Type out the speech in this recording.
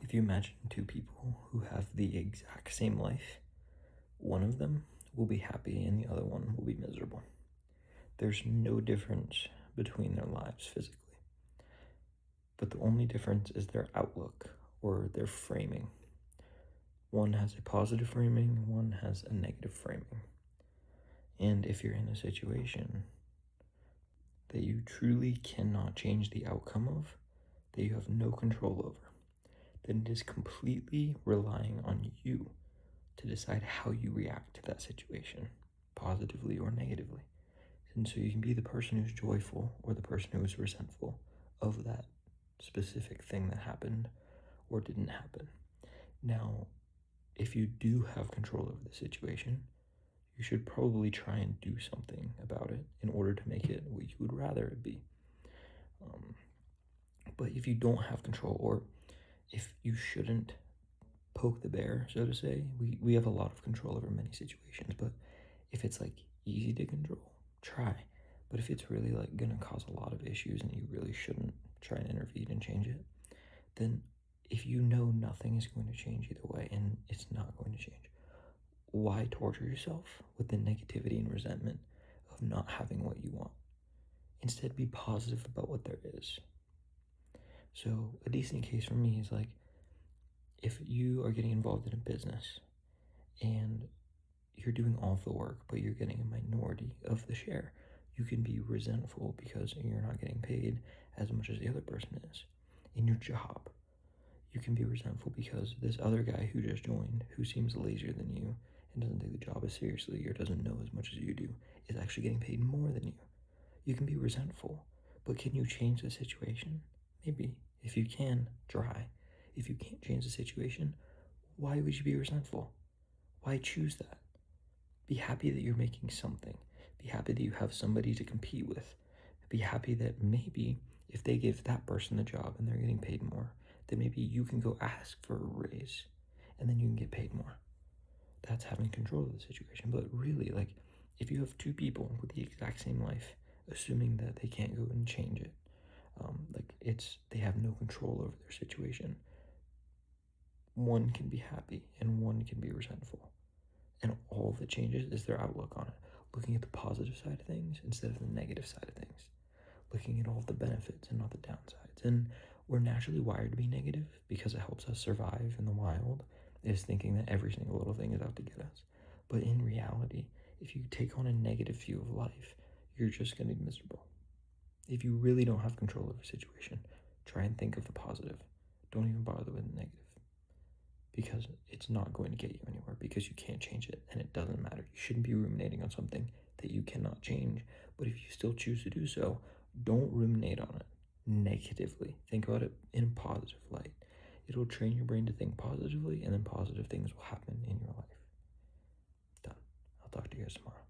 If you imagine two people who have the exact same life, one of them will be happy and the other one will be miserable. There's no difference between their lives physically, but the only difference is their outlook or their framing. One has a positive framing, one has a negative framing. And if you're in a situation that you truly cannot change the outcome of, that you have no control over, then it is completely relying on you to decide how you react to that situation, positively or negatively. And so you can be the person who's joyful or the person who is resentful of that specific thing that happened or didn't happen. Now, if you do have control over the situation, you should probably try and do something about it in order to make it what you would rather it be. But if you don't have control, or if you shouldn't poke the bear, so to say, we have a lot of control over many situations, but if it's like easy to control, try. But if it's really like gonna cause a lot of issues and you really shouldn't try and intervene and change it, then if you know nothing is going to change either way and it's not going to change, why torture yourself with the negativity and resentment of not having what you want? Instead, be positive about what there is. So a decent case for me is like, if you are getting involved in a business and you're doing all of the work, but you're getting a minority of the share, you can be resentful because you're not getting paid as much as the other person is. In your job, you can be resentful because this other guy who just joined, who seems lazier than you and doesn't take the job as seriously or doesn't know as much as you do, is actually getting paid more than you. You can be resentful, but can you change the situation? Maybe. If you can, try. If you can't change the situation, why would you be resentful? Why choose that? Be happy that you're making something. Be happy that you have somebody to compete with. Be happy that maybe if they give that person the job and they're getting paid more, then maybe you can go ask for a raise and then you can get paid more. That's having control of the situation. But really, like, if you have two people with the exact same life, assuming that they can't go and change it, they have no control over their situation. One can be happy and one can be resentful. And all that changes is their outlook on it. Looking at the positive side of things instead of the negative side of things. Looking at all the benefits and not the downsides. And we're naturally wired to be negative because it helps us survive in the wild, is thinking that every single little thing is out to get us. But in reality, if you take on a negative view of life, you're just going to be miserable. If you really don't have control of a situation, try and think of the positive. Don't even bother with the negative. Because it's not going to get you anywhere because you can't change it and it doesn't matter. You shouldn't be ruminating on something that you cannot change. But if you still choose to do so, don't ruminate on it negatively. Think about it in a positive light. It'll train your brain to think positively, and then positive things will happen in your life. Done. I'll talk to you guys tomorrow.